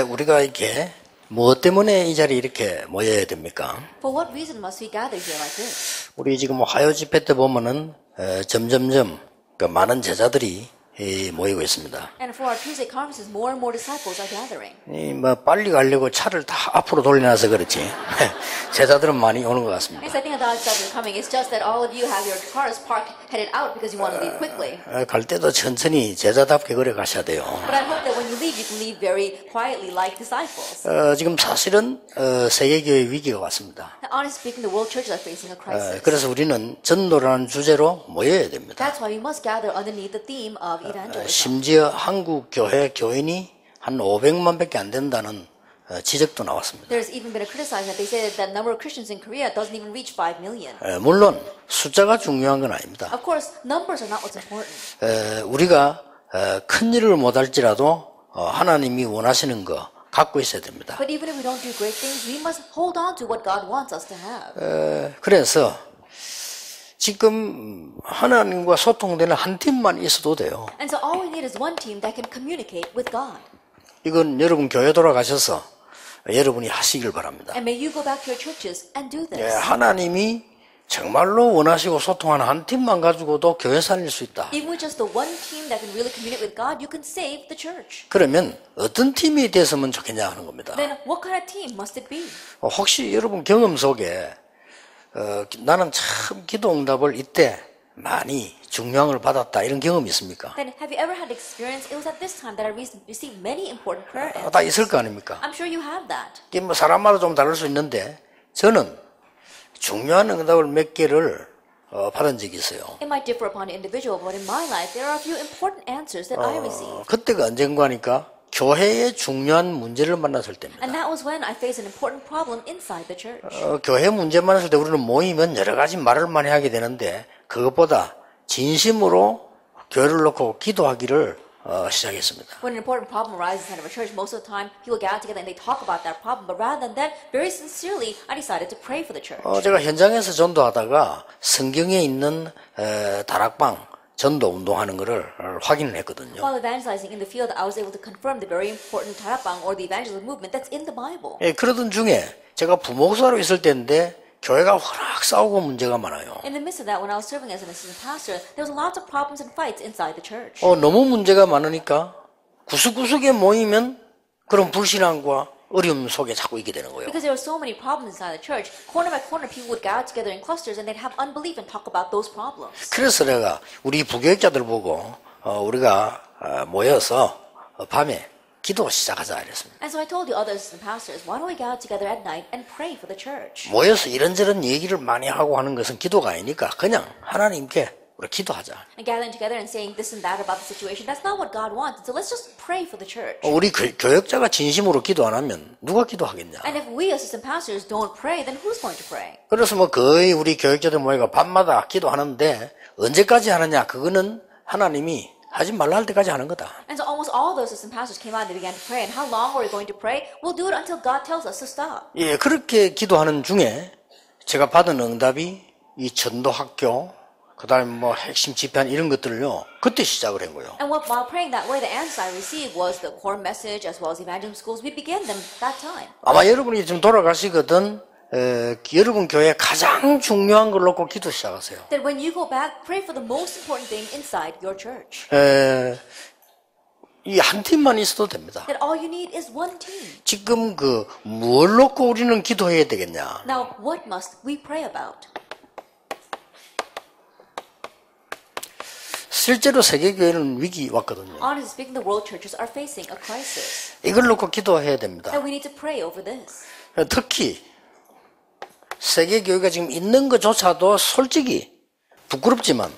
우리가 이렇게 무엇 때문에 이 자리에 이렇게 모여야 됩니까? For what reason must we gather here like this? 우리 지금 화요 집회 때 보면은 점점점 많은 제자들이 모이고 있습니다. And for our Tuesday conferences, more and more disciples are gathering. 뭐 빨리 가려고 차를 다 앞으로 돌려놔서 그렇지. 제자들은 많이 오는 것 같습니다. Yes, I think the disciples are coming. It's just that all of you have your cars parked, headed out because you want to leave quickly. 갈 때도 천천히 제자답게 걸어 가셔야 돼요. But I hope that when you leave, you can leave very quietly like disciples. 지금 사실은 세계교회 위기가 왔습니다. Now, honestly speaking, the world churches are facing a crisis. 그래서 우리는 전도라는 주제로 모여야 됩니다. That's why we must gather underneath the theme of evangelism. 심지어 한국 교회 교인이 한 500만 밖에 안 된다는 지적도 나왔습니다. There's even been a criticism that they say that the number of Christians in Korea doesn't even reach 5 million. 물론 숫자가 중요한 건 아닙니다. Of course, numbers are not what's important. 우리가 큰 일을 못할지라도 하나님이 원하시는 거 갖고 있어야 됩니다. But even if we don't do great things, we must hold on to what God wants us to have. 그래서 지금 하나님과 소통되는 한 팀만 있어도 돼요. And so all we need is one team that can communicate with God. 이건 여러분 교회 돌아가셔서 여러분이 하시길 바랍니다. And may you go back to your churches and do this. 하나님이 정말로 원하시고 소통하는 한 팀만 가지고도 교회 살릴 수 있다. Even with just the one team that can really communicate with God, you can save the church. 그러면 어떤 팀이 됐으면 좋겠냐 하는 겁니다. Then what kind of team must it be? 혹시 여러분 경험 속에 나는 참 기도 응답을 이때 많이 중요함을 받았다 이런 경험이 있습니까? Then have you ever had experience? It was at this time that I received many important prayer answers. 다 있을 거 아닙니까? I'm sure you have that. 이게 뭐 사람마다 좀 다를 수 있는데 저는 중요한 응답을 몇 개를 받은 적이 있어요. It might differ upon the individual, but in my life there are a few important answers that I received. 그때가 언젠가 하니까 교회의 중요한 문제를 만났을 때입니다. And that was when I faced an important problem inside the church. 교회 문제 만났을 때 우리는 모이면 여러 가지 말을 많이 하게 되는데 그것보다 진심으로 교회를 놓고 기도하기를 시작했습니다. When an important problem arises inside of a church, most of the time people gather together and they talk about that problem. But rather than that, very sincerely, I decided to pray for the church. 제가 현장에서 전도하다가 성경에 있는 다락방 전도 운동하는 거를 확인을 했거든요. While evangelizing in the field, I was able to confirm the very important Tarapang or the evangelism movement that's in the Bible. 그러던 중에 제가 부목사로 있을 때인데 교회가 워낙 싸우고 문제가 많아요. In the midst of that, when I was serving as an assistant pastor, there was lots of problems and fights inside the church. 너무 문제가 많으니까 구석구석에 모이면 그런 불신앙과 어려움 속에 자꾸 있게 되는 거예요. Because there were so many problems inside the church, corner by corner people would gather together in clusters and they'd have unbelief and talk about those problems. 그래서 내가 우리 부교육자들 보고 우리가 모여서 밤에 기도 시작하자 이랬습니다. And so I told the other assistant pastors, why don't we gather together at night and pray for the church? 모여서 이런저런 얘기를 많이 하고 하는 것은 기도가 아니니까 그냥 하나님께 우리 기도하자. And gathering together and saying this and that about the situation, that's not what God wants. So let's just pray for the church. 우리 교역자가 진심으로 기도 안 하면 누가 기도하겠냐? And if we assistant pastors don't pray, then who's going to pray? 그래서 뭐 거의 우리 교역자들 모여가 밤마다 기도하는데 언제까지 하느냐? 그거는 하나님이 하지 말라 할 때까지 하는 거다. And so almost all those assistant pastors came out and they began to pray. And how long were we going to pray? We'll do it until God tells us to stop. 예, 그렇게 기도하는 중에 제가 받은 응답이 이 전도학교 그다음에 뭐 핵심 집회한 이런 것들을요. 그때 시작을 한 거예요. And while praying that way, the answer I received was the core message as well as evangelism schools. We began them that time. 아마 여러분이 지금 돌아가시거든 여러분 교회 가장 중요한 걸 놓고 기도 시작하세요. That when you go back, pray for the most important thing inside your church. 이 한 팀만 있어도 됩니다. That all you need is one team. 지금 뭘 놓고 우리는 기도해야 되겠냐? Now, what must we pray about? 실제로 세계교회는 위기 왔거든요. Honestly speaking, the world churches are facing a crisis. 이걸 놓고 기도해야 됩니다. And we need to pray over this. 특히 세계교회가 지금 있는 것조차도 솔직히 부끄럽지만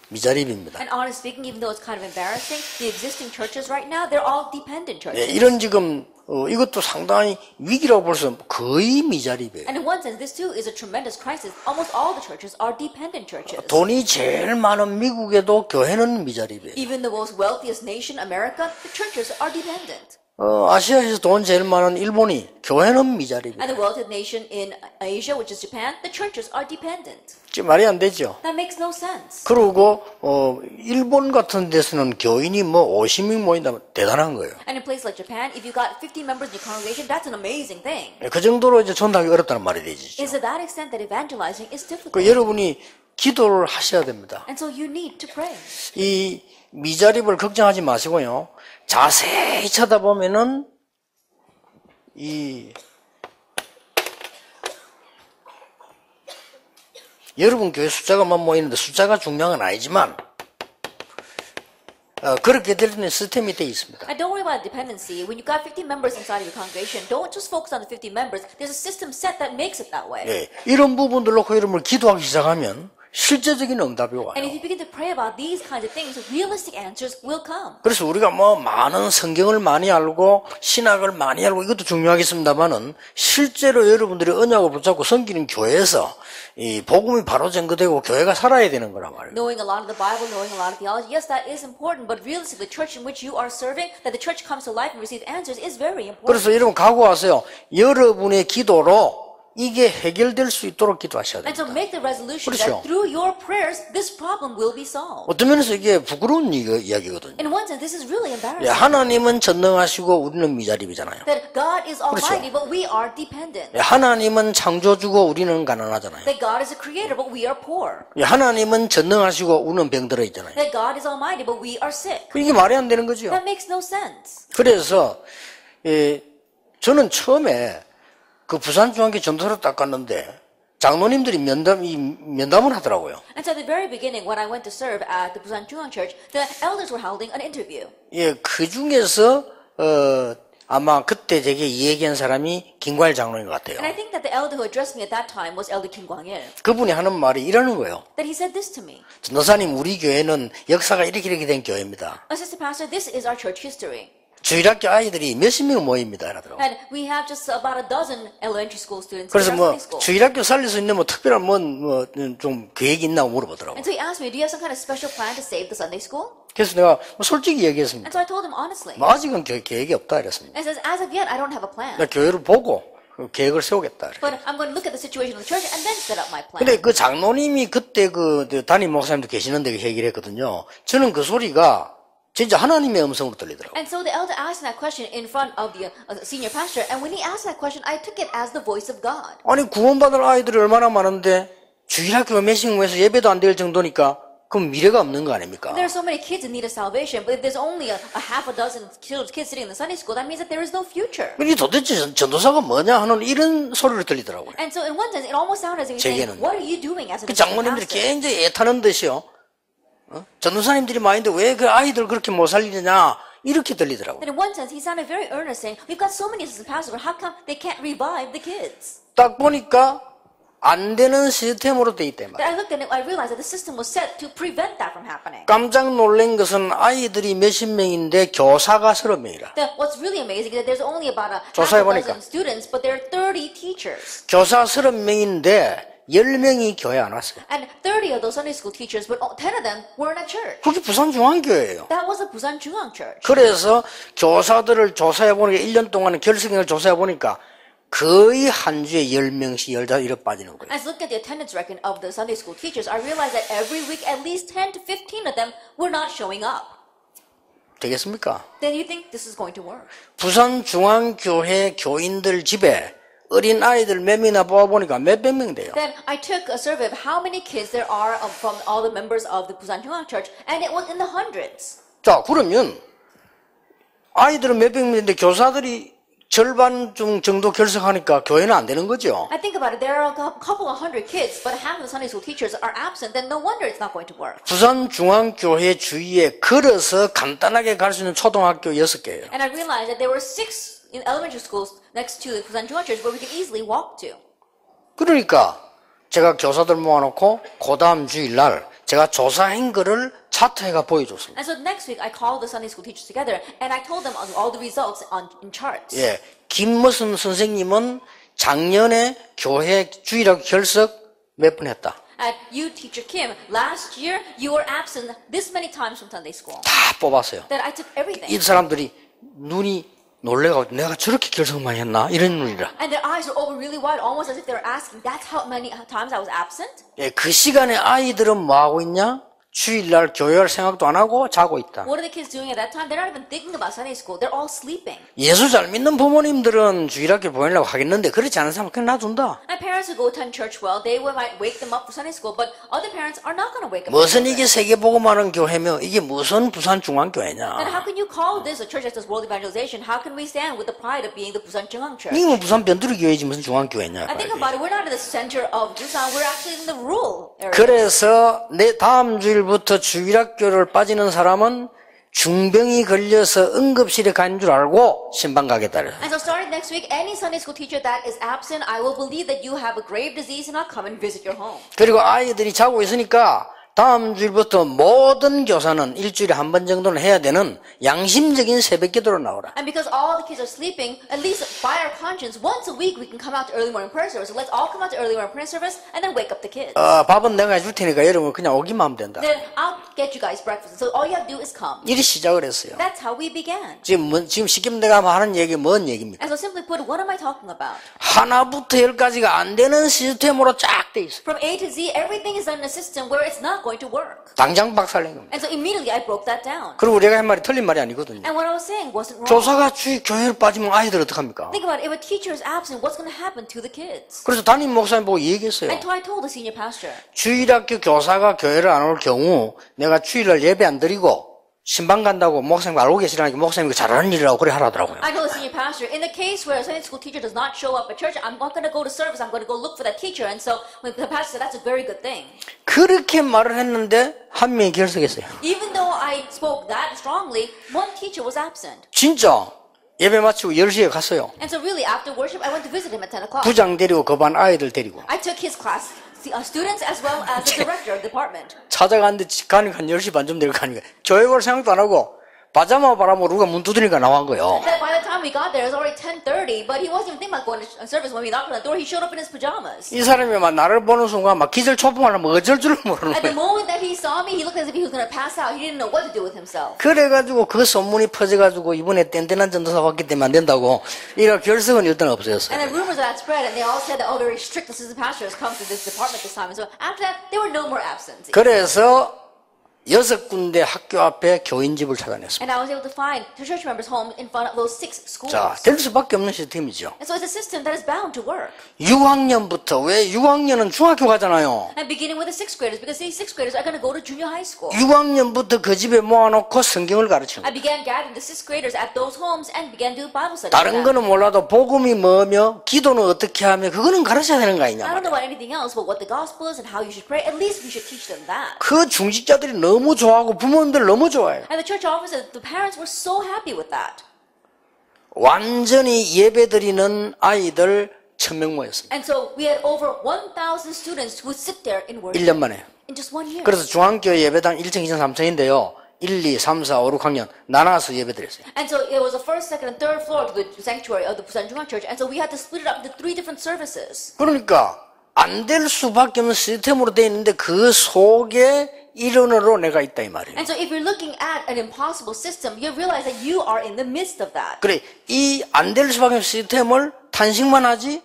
미자립입니다. And honestly speaking, even though it's kind of embarrassing, the existing churches right now, they're all dependent churches. 이런 지금 이것도 상당히 위기라고 볼 수 있는 거의 미자립이에요. And in one sense, this too is a tremendous crisis. Almost all the churches are dependent churches. 돈이 제일 많은 미국에도 교회는 미자립이에요. Even the most wealthiest nation, America, the churches are dependent. 아시아에서 돈 제일 많은 일본이 교회는 미자립니다. And the wealthiest nation in Asia, which is Japan, the churches are dependent. 지금 말이 안 되죠. That makes no sense. 그리고 일본 같은 데서는 교인이 뭐 50명 모인다면 대단한 거예요. And in places like Japan, if you got 50 members in your congregation, that's an amazing thing. 그 정도로 이제 전도하기 어렵다는 말이 되죠. It's to that extent that evangelizing is difficult. 그 여러분이 기도를 하셔야 됩니다. And so you need to pray. 이 미자립을 걱정하지 마시고요. 자세히 쳐다보면은 여러분 교회 숫자가만 모이는데 숫자가 중요한 건 아니지만 그렇게 되는 시스템이 되어 있습니다. And don't worry about dependency. When you got 50 members inside of your congregation, don't just focus on the 50 members. There's a system set that makes it that way. 예, 이런 부분들 놓고 여러분을 기도하기 시작하면 실제적인 응답이 와요. And if you begin to pray about these kinds of things, realistic answers will come. 그래서 우리가 뭐 많은 성경을 많이 알고 신학을 많이 알고 이것도 중요하겠습니다만은 실제로 여러분들이 언약을 붙잡고 섬기는 교회에서 이 복음이 바로 전거되고 교회가 살아야 되는 거란 말이에요. Knowing a lot of the Bible, knowing a lot of theology, yes, that is important. But realistically, the church in which you are serving, that the church comes to life and receives answers, is very important. 그래서 여러분 각오하세요. 여러분의 기도로 이게 해결될 수 있도록 기도하셔야 And so 됩니다. make the resolution 그렇죠. that through your prayers, this problem will be solved. 어떤 면에서 이게 부끄러운 이야기거든요. In one sense, this is really 예, embarrassing. 하나님은 전능하시고 우리는 미자립이잖아요. That God is almighty, but we are dependent. 예, 하나님은 창조주고 우리는 가난하잖아요. That God is a creator, but we are poor. 예, 하나님은 전능하시고 우리는 병들어 있잖아요. That God is almighty, but we are sick. 이게 말이 안 되는 거죠. That makes no sense. 그래서 저는 처음에 그 부산중앙교 전도사로 딱 갔는데 장로님들이 면담을 하더라고요. And so at the very beginning, when I went to serve at the Busan Jungang Church, the elders were holding an interview. 예, 그 중에서 아마 그때 제게 이 얘기한 사람이 김광일 장로인 것 같아요. And I think that the elder who addressed me at that time was Elder Kim Kwang-il. 그분이 하는 말이 이러는 거예요. That he said this to me. 전도사님, 우리 교회는 역사가 이렇게 된 교회입니다. Assistant Pastor, this is our church history. 주일학교 아이들이 몇십 명 모입니다. 이러더라고요. And we have just about a dozen elementary school students in 그래서 our 뭐 Sunday school. 주일학교 살릴 수 있는 뭐 특별한 좀 계획이 있나 물어보더라고요. And so he asked me, do you have some kind of special plan to save the Sunday school? 그래서 내가 솔직히 얘기했습니다. And so I told him honestly. 뭐 아직은 계획이 없다 이랬습니다. And he says, as of yet, I don't have a plan. 나 교회를 보고 그 계획을 세우겠다. 이렇게. But I'm going to look at the situation of the church and then set up my plan. 근데 그 장로님이 그때 그 담임 목사님도 계시는데 얘기를 했거든요. 저는 그 소리가 진짜 하나님의 음성으로 들리더라고요. And so the elder asked that question in front of the senior pastor. And when he asked that question, I took it as the voice of God. 아니 구원받을 아이들이 얼마나 많은데 주일학교 몇십 명에서 예배도 안 될 정도니까 그럼 미래가 없는 거 아닙니까? There are so many kids in need of salvation, but if there's only a half a dozen kids sitting in the Sunday school, that means that there is no future. 이 도대체 전도사가 뭐냐 하는 이런 소리를 들리더라고요. And so in one sense, it almost sounded as if he's saying, 제게는. what are you doing as an 그 assistant 장모님들이 pastor? 굉장히 애타는 듯이요. 전도사님들이 많은데 왜 그 아이들 그렇게 못 살리느냐 이렇게 들리더라고요. And in one sense, he sounded very earnest, saying, we've got so many assistant pastors, but how come they can't revive the kids? 딱 보니까 안 되는 시스템으로 돼 있다 말이에요. Then I looked at it, I realized that the system was set to prevent that from happening. 깜짝 놀란 것은 아이들이 몇십 명인데 교사가 30명이라. That what's really amazing is that there's only about a half a 조사해보니까. dozen students, but there are 30 teachers. 교사 30명인데 10명이 교회 안 왔어요. And 30 of those Sunday school teachers, but 10 of them weren't at church. 그게 부산중앙교회예요. That was the Busan Jungang Church. 그래서 교사들을 조사해 보니까 1년 동안 결석을 조사해 보니까 거의 한 주에 10명씩 15 이렇게 빠지는 거예요. As I looked at the attendance record of the Sunday school teachers, I realized that every week at least 10 to 15 of them were not showing up. 되겠습니까? Then you think this is going to work. 부산중앙교회 교인들 집에 어린 아이들 몇 명이나 뽑아보니까 몇백 명 돼요. Then I took a survey of how many kids there are from all the members of the Busan Jungang Church, and it was in the hundreds. 자, 그러면 아이들은 몇백 명인데 교사들이 절반 정도 결석하니까 교회는 안 되는 거죠. I think about it, there are a couple of hundred kids, but half of the Sunday school teachers are absent, then no wonder it's not going to work. 부산중앙교회 주위에 걸어서 간단하게 갈 수 있는 초등학교 6개예요. And I realized that there were 6 in elementary schools next to the Busan Jungang Church where we could easily walk to. 그러니까 제가 교사들 모아놓고 그 다음 주일날 제가 조사한 거를 차트해가 보여줬습니다. And so next week I called the Sunday school teachers together and I told them all the results in charts. 예, 김무슨 선생님은 작년에 교회 주일학교 결석 몇 번 했다. And you, Teacher Kim, last year you were absent this many times from Sunday school. 다 뽑았어요. Then I took everything. 이 사람들이 눈이 놀래가지고 내가 저렇게 결석을 많이 했나? 이런 눈이라. And their eyes were open really wide, almost as if they were asking, that's how many times I was absent? 예, 그 시간에 아이들은 뭐 하고 있냐? 주일날 교회 갈 생각도 안 하고 자고 있다. What are the kids doing at that time? They're not even thinking about Sunday school. They're all sleeping. 예수 잘 믿는 부모님들은 주일학교 보내려고 하겠는데 그렇지 않은 사람은 그냥 놔둔다. And parents who go attend church well, they might wake them up for Sunday school, but other parents are not going to wake up. 무슨 이게 세계복음하는 교회며 이게 무슨 부산 And 중앙교회냐? how can you call this a church that does world evangelization? How can we stand with the pride of being the Busan Jungang Church? 이거 부산 변두리 교회지 무슨 중앙교회냐? I think about it, we're not in the center of Busan, we're actually in the rural area. 그래서 내 다음 주일부터 주일학교를 빠지는 사람은 중병이 걸려서 응급실에 간 줄 알고 신방 가겠다. And so starting next week, any Sunday school teacher that is absent, I will believe that you have a grave disease and I'll come and visit your home. 그리고 아이들이 자고 있으니까 다음 주일부터 모든 교사는 일주일에 한 번 정도는 해야 되는 양심적인 새벽 기도로 나오라. And because all the kids are sleeping, at least by our conscience, once a week we can come out to early morning prayer service. So let's all come out to early morning prayer service and then wake up the kids. 밥은 내가 해줄 테니까 여러분 그냥 오기만 하면 된다. Then I'll get you guys breakfast. So all you have to do is come. 이리 시작을 했어요. That's how we began. 지금 쉽게 내가 하는 얘기 뭔 얘기입니까? And so simply put, what am I talking about? 하나부터 열까지가 안 되는 시스템으로 쫙 돼 있어. From A to Z, everything is done in a system where it's not going to work. 당장 박살낸 겁니다. And so immediately I broke that down. 그리고 우리가 한 말이 틀린 말이 아니거든요. And what I was saying wasn't wrong. 교사가 교회를 빠지면 아이들 어떡합니까? Think about it. If a teacher is absent, what's going to happen to the kids? 그래서 담임 목사님 보고 얘기했어요. And so I told the senior pastor. 주일학교 교사가 교회를 안 올 경우 내가 주일날 예배 안 드리고 신방 간다고 목사님 알고 계시라니까 목사님이 잘하는 일이라고 그래 하라더라고요. I told the senior pastor, in the case where a Sunday school teacher does not show up at church, I'm not going to go to service. I'm going to go look for that teacher. And so when the pastor said, that's a very good thing. 그렇게 말을 했는데 한 명이 결석했어요. Even though I spoke that strongly, one teacher was absent. 진짜 예배 마치고 10시에 갔어요. And so really, after worship, I went to visit him at 10 o'clock. 부장 데리고 그 반 아이들 데리고 I took his class, students as well as the director of the department. 찾아갔는데 가니까 한 10시 반쯤 되고 가니까 교회 갈 생각도 안 하고 파자마 바람으로 누가 문 두드리니까 나온 거예요. That by the time we got there, it was already 10:30, but he wasn't even thinking about going to service. When we knocked on the door, he showed up in his pajamas. 이 사람이 막 나를 보는 순간 막 기절초풍하려면 어쩔 줄 모르는 At the 거예요. moment that he saw me, he looked as if he was going to pass out. He didn't know what to do with himself. 그래가지고 그 소문이 퍼져가지고 이번에 뗀뗀한 전도사 왔기 때문에 안 된다고 이런 결석은 일단 없어졌어요. And then rumors of that spread, and they all said that, oh, very strict assistant pastor has come to this department this time. And so after that, there were no more absences. 그래서 6군데 학교 앞에 교인집을 찾아냈습니다. And I was able to find the church members' homes in front of those 6 schools. 자, 될 수밖에 없는 시스템이죠. And so it's a system that is bound to work. 6학년부터 왜 6학년은 중학교 가잖아요. And beginning with the 6th graders, because these 6th graders are going to go to junior high school. 6학년부터 그 집에 모아놓고 성경을 가르치는 I began gathering the 6th graders at those homes and began doing Bible study. 다른 거는 몰라도 복음이 뭐며 기도는 어떻게 하며 그거는 가르쳐야 되는 거 I 아니냐. don't know about anything else, but what the gospel is and how you should pray, at least we should teach them that. 그 중직자들이 너무 좋아하고 부모님들 너무 좋아해요. And the church officers, the parents were so happy with that. 완전히 예배드리는 아이들 1000명 모였습니다. And so we had over 1,000 students who would sit there in worship 1년 만에. in just 1 year. 그래서 중학교 예배당 1층, 2층, 3층인데요. 1, 2, 3, 4, 5, 6학년 나눠서 예배드렸어요. And so it was the first, second, and third floor to the sanctuary of the Busan Jungang Church. And so we had to split it up into 3 different services. 그러니까 안 될 수밖에 없는 시스템으로 되어 있는데 그 속에 일원으로 내가 있다 이 말이에요. And so if you're looking at an impossible system, you realize that you are in the midst of that. 그래, 이 안 될 수밖에 없는 시스템을 탄식만 하지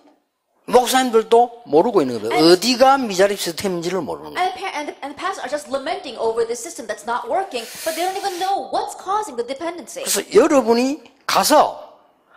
목사님들도 모르고 있는 거예요. 어디가 미자립 시스템인지를 모르는 거예요. And the pastors are just lamenting over this system that's not working, but they don't even know what's causing the dependency. 그래서 여러분이 가서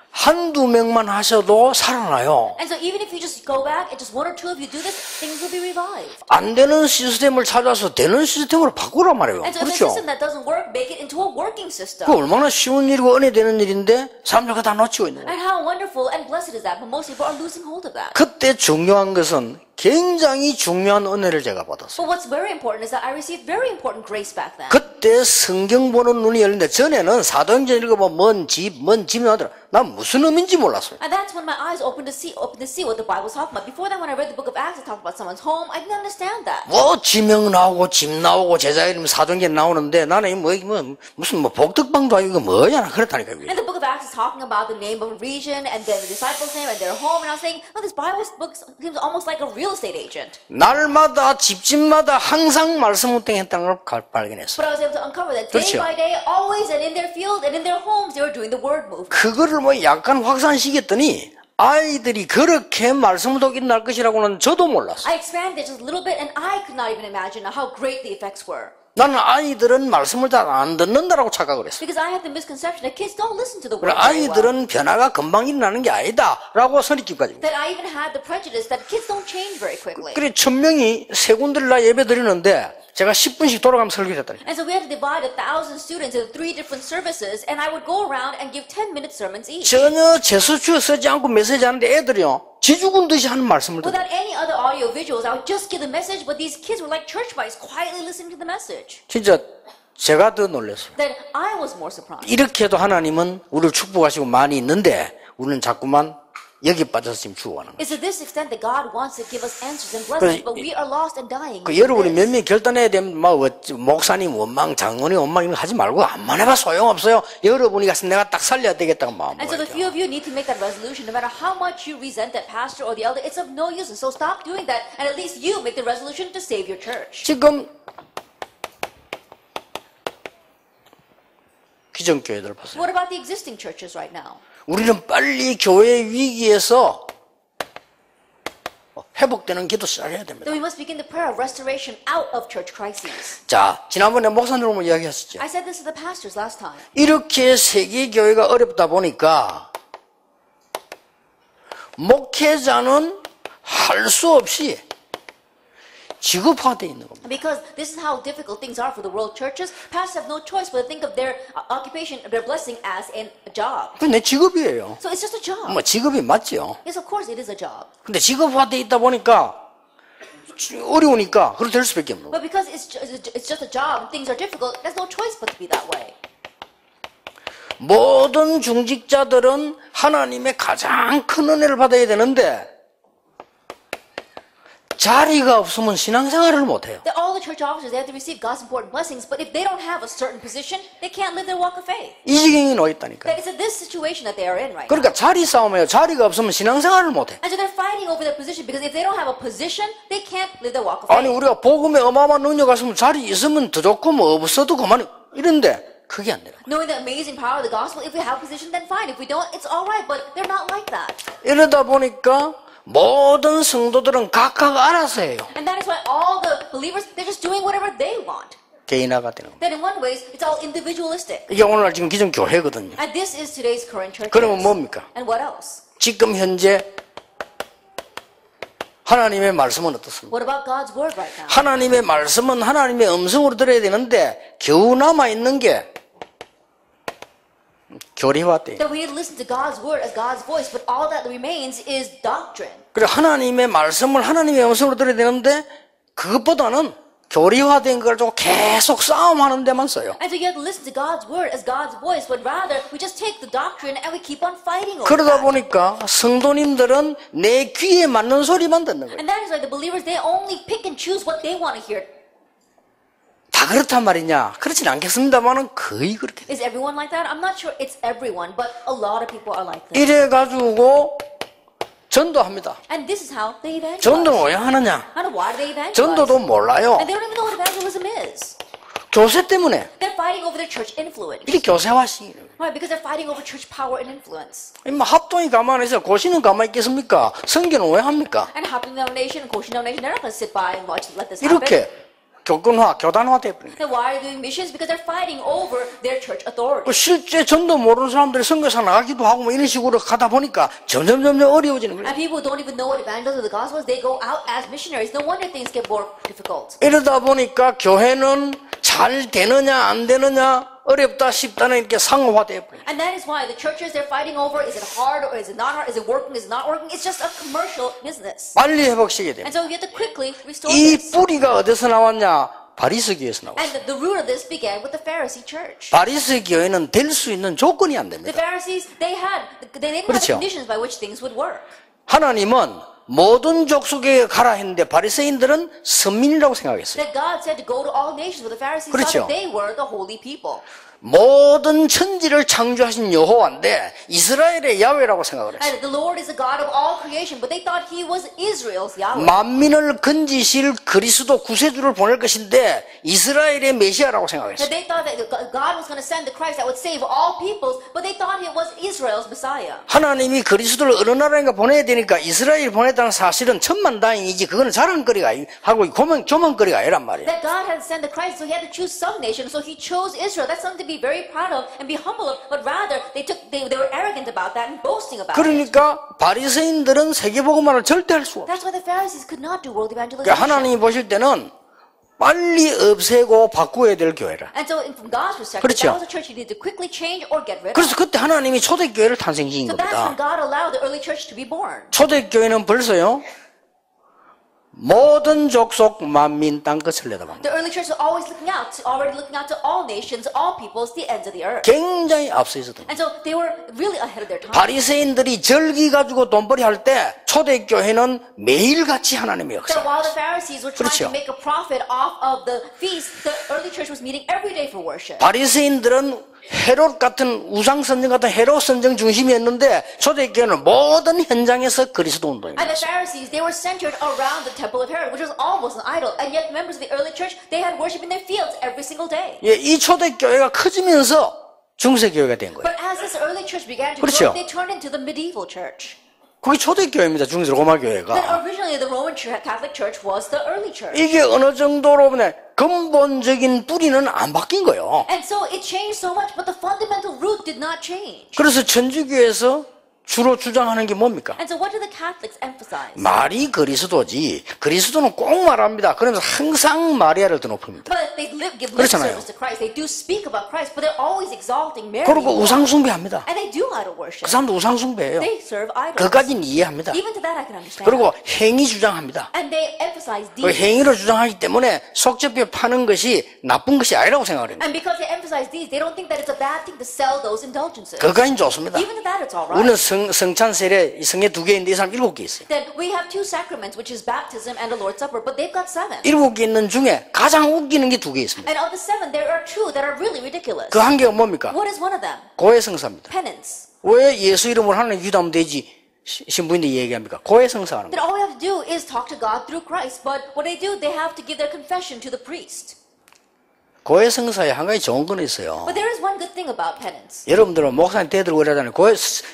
한두 명만 하셔도 살아나요. And so even if you just go back and just 1 or 2 of you do this, things will be revived. 안 되는 시스템을 찾아서 되는 시스템으로 바꾸란 말이에요. And so the 그렇죠? system that doesn't work, make it into a working system. 그 얼마나 쉬운 일이고 은혜 되는 일인데 사람들이 다 놓치고 있는 거예요. And how wonderful and blessed is that, but most people are losing hold of that. 그때 중요한 것은 굉장히 중요한 은혜를 제가 받았어요. But what's very important is that I received very important grace back then. 그때 성경 보는 눈이 열리는데 전에는 사도행전 읽어보면 뭔 집 나오더라. 난 무슨 의미인지 몰랐어요. And that's when my eyes opened to see what the Bible was talking about. Before that, when I read the book of Acts, it talked about someone's home. I didn't understand that. 뭐 지명 나오고 집 나오고 제자 이름 사도행전 나오는데 나는 무슨 복덕방도 아니고 이거 뭐야 나 그랬다니까. And the book of Acts is talking about the name of a region and then the disciples' name and their home. And I was saying, oh, this Bible book seems almost like a real real estate agent. 날마다 집집마다 항상 말씀 운동했다는 걸 발견했어요. But I was able to uncover that day 그렇죠. by day, always and in their field and in their homes, they were doing the word movement. 그거를 뭐 약간 확산시켰더니 아이들이 그렇게 말씀 운동이 날 것이라고는 저도 몰랐어요. I expanded just a little bit, and I could not even imagine how great the effects were. 나는 아이들은 말씀을 잘 안 듣는다라고 착각을 했어요. Because I had the misconception that kids don't listen to the 그래, word very well. 아이들은 변화가 금방 일어나는 게 아니다라고 선입견까지. That I even had the prejudice that kids don't change very quickly. 그래 1000명이 세 군데를 나 예배 드리는데 제가 10분씩 돌아가면서 설교를 했다니. And so we had to divide 1,000 students into 3 different services, and I would go around and give 10-minute sermons each. 전혀 제수추에 쓰지 않고 메시지 하는데 애들이요 지죽은 듯이 하는 말씀을 들어요. Without any other audio visuals, I would just give the message, but these kids were like church mice, quietly listening to the message. 진짜 제가 더 놀랐어요. Then I was more surprised. 이렇게 해도 하나님은 우리를 축복하시고 많이 있는데 우리는 자꾸만 여기 빠져서 지금 죽어가는 거예요. It's to this extent that God wants to give us answers and blessings, but we are lost and dying. 여러분이 몇 명 결단해야 되면 목사님 원망, 장로님 원망 이런 거 하지 말고 암만 해봐 소용없어요. 여러분이 가서 내가 딱 살려야 되겠다고 마음 And so the 먹어야죠. few of you need to make that resolution. No matter how much you resent that pastor or the elder, it's of no use. And so stop doing that, and at least you make the resolution to save your church. 지금 기존 교회들 보세요. What about the existing churches right now? 우리는 빨리 교회 위기에서 회복되는 기도 시작해야 됩니다. Then we must begin the prayer of restoration out of church crises. 자, 지난번에 목사님 오면 이야기했었죠. I said this to the pastors last time. 이렇게 세계 교회가 어렵다 보니까 목회자는 할 수 없이 직업화되어 있는 겁니다. Because this is how difficult things are for the world churches, pastors have no choice but to think of their occupation, their blessing as a job. 그게 내 직업이에요. So it's just a job. 뭐 직업이 맞죠. Yes, of course it is a job. 근데 직업화되어 있다 보니까 어려우니까 그렇게 될 수밖에 없는 거예요. But because it's just a job and things are difficult, there's no choice but to be that way. 모든 중직자들은 하나님의 가장 큰 은혜를 받아야 되는데 자리가 없으면 신앙생활을 못해요. That all the church officers, they have to receive God's important blessings, but if they don't have a certain position, they can't live their walk of faith. 이 지경에 놓여 있다니까요. That it's in this situation that they are in right now. 그러니까 자리 싸움이에요. 자리가 없으면 신앙생활을 못해. And so they're fighting over their position because if they don't have a position, they can't live their walk of 아니 faith. 우리가 복음에 어마어마한 능력 갔으면 자리 있으면 더 좋고 뭐 없어도 그만 이런데 그게 안 돼요. Knowing the amazing power of the gospel, if we have a position, then fine. If we don't, it's all right. But they're not like that. 이러다 보니까 모든 성도들은 각각 알아서 해요. And that is why all the believers, they're just doing whatever they want. 개인화가 되는 거예요. Then in one ways, it's all individualistic. 이게 오늘날 지금 기존 교회거든요. And this is today's current church. 그러면 뭡니까? And what else? 지금 현재 하나님의 말씀은 어떻습니까? What about God's word right now? 하나님의 말씀은 하나님의 음성으로 들어야 되는데 겨우 남아있는 게 교리화돼. That we need to listen to God's word as God's voice, but all that remains is doctrine. 그래 하나님의 말씀을 하나님의 음성으로 들어야 되는데 그것보다는 교리화된 걸 가지고 계속 싸움하는 데만 써요. And so you have to listen to God's word as God's voice, but rather we just take the doctrine and we keep on fighting over 그러다 that. 보니까 성도님들은 내 귀에 맞는 소리만 듣는 거예요. And that is why the believers, they only pick and choose what they want to hear. 다 그렇단 말이냐? 그렇진 않겠습니다만은 거의 그렇게 돼요. Is everyone like that? I'm not sure it's everyone, but a lot of people are like this. 이래가지고 전도합니다. And this is how they evangelize. 전도는 왜 하느냐? I don't know why do they evangelize. 전도도 몰라요. And they don't even know what evangelism is. 교세 때문에 They're fighting over their church influence. 이게 교세화시키는 거예요. Why? Because they're fighting over church power and influence. 합동이 가만히 있어 고시는 가만히 있겠습니까? 선교는 왜 합니까? And Hopkins denomination and Koshin denomination, they're not going to sit by and watch let this happen. 이렇게 교권화, 교단화 돼버린 거예요. Then why are they doing missions? Because they're fighting over their church authority. 실제 전도 모르는 사람들이 선교사 나가기도 하고 뭐 이런 식으로 가다 보니까 점점 어려워지는 거예요. And people who don't even know what evangelism of the gospel is, they go out as missionaries. No wonder things get more difficult. 이러다 보니까 교회는 잘 되느냐 안 되느냐 어렵다 쉽다는 이렇게 상호화돼 버려요. And that is why the churches they're fighting over, is it hard or is it not hard? Is it working? Is it not working? It's just a commercial business. 빨리 회복시켜야 돼요. And so we have to quickly restore 이 this. 뿌리가 어디서 나왔냐? 바리새교에서 나왔어요. And the root of this began with the Pharisee church. 바리새교회는 될 수 있는 조건이 안 The 됩니다. Pharisees, they didn't have 그렇죠. the conditions by which things would work. 하나님은 모든 족속에 가라 했는데 바리새인들은 선민이라고 생각했어요. That God said to go to all nations, but the Pharisees 그렇죠. thought that they were the holy people. 모든 천지를 창조하신 여호와인데 이스라엘의 야훼라고 생각을 했어요. And the Lord is the God of all creation, but they thought He was Israel's Yahweh. 만민을 건지실 그리스도 구세주를 보낼 것인데 이스라엘의 메시아라고 생각했어요. And they thought that God was going to send the Christ that would save all peoples, but they thought He was Israel's Messiah. 하나님이 그리스도를 어느 나라인가 보내야 되니까 이스라엘 보냈다는 사실은 천만다행이지 그거는 자랑거리가 하고 교만거리가 아니란 말이에요. That God had sent the Christ, so He had to choose some nation, so He chose Israel. That's something to be very proud of and be humble of, but rather they were arrogant about that and boasting about it. 그러니까 바리새인들은 세계복음화를 절대 할 수가 없어요. That's why the Pharisees could not do world evangelization. 그러니까 하나님이 보실 때는 빨리 없애고 바꾸어야 될 교회라. And so from God's perspective, 그렇죠. that was a church He needed to quickly change or get rid of. 그래서 그때 하나님이 초대교회를 탄생시킨 So that's when 겁니다. God allowed the early church to be born. 초대교회는 벌써요 모든 족속 만민 땅끝을 내다봅니다. The early church was always already looking out to all nations, all peoples, the ends of the earth. 굉장히 앞서 있었던 거예요. And so they were really ahead of their time. 바리새인들이 절기 가지고 돈벌이 할 때 초대교회는 매일같이 하나님의 So 역사. while the Pharisees were trying 그렇죠. to make a profit off of the feast, the early church was meeting every day for worship. 바리새인들은 헤롯 같은 우상 선정 같은 헤롯 선정 중심이었는데 초대교회는 모든 현장에서 그리스도 And the 운동이었어요. Pharisees, they were centered around the temple of Herod, which was almost an idol. And yet members of the early church, they had worship in their fields every single day. 예, 이 초대교회가 커지면서 중세교회가 된 거예요. But as this early church began to 그렇죠. grow, they turned into the medieval church. 그게 초대교회입니다. 중세 로마 교회가. Then originally the Roman Catholic Church was the early church. 이게 어느 정도로 보면 근본적인 뿌리는 안 바뀐 거예요. And so it changed so much, but the fundamental root did not change. 그래서 천주교에서 주로 주장하는 게 뭡니까? And so what do the Catholics emphasize? 말이 그리스도지 그리스도는 꼭 말합니다. 그러면서 항상 마리아를 더 높입니다. But they give lip 그렇잖아요. service to Christ. They do speak about Christ, but they're always exalting Mary. 그리고 우상숭배합니다. And they do idol worship. 그 사람도 우상숭배예요. They serve idols. 그까지는 이해합니다. Even to that I can understand. 그리고 행위 주장합니다. And they emphasize 그 deeds. 행위를 주장하기 때문에 속죄뼈 파는 것이 나쁜 것이 아니라고 생각합니다. And because they emphasize these, they don't think that it's a bad thing to sell those indulgences. 그까지는 좋습니다. Even to that it's all right. 우리는 성찬 세례 성에 2개인데 이 사람 7개 있어요. Then we have two sacraments, which is baptism and the Lord's Supper, but they've got 7. 7개 있는 중에 가장 웃기는 게 2개 있습니다. And of the 7, there are 2 that are really ridiculous. 그 한 개가 뭡니까? What is one of them? 고해성사입니다. Penance. 왜 예수 이름으로 하나님 기도하면 되지? 신부인들이 얘기합니까? 고해성사하는 That 거예요. all we have to do is talk to God through Christ, but what they do, they have to give their confession to the priest. 고해성사에 한 가지 좋은 건 있어요. But there is one good thing about penance. 여러분들은 목사님 대들고 이러잖아요.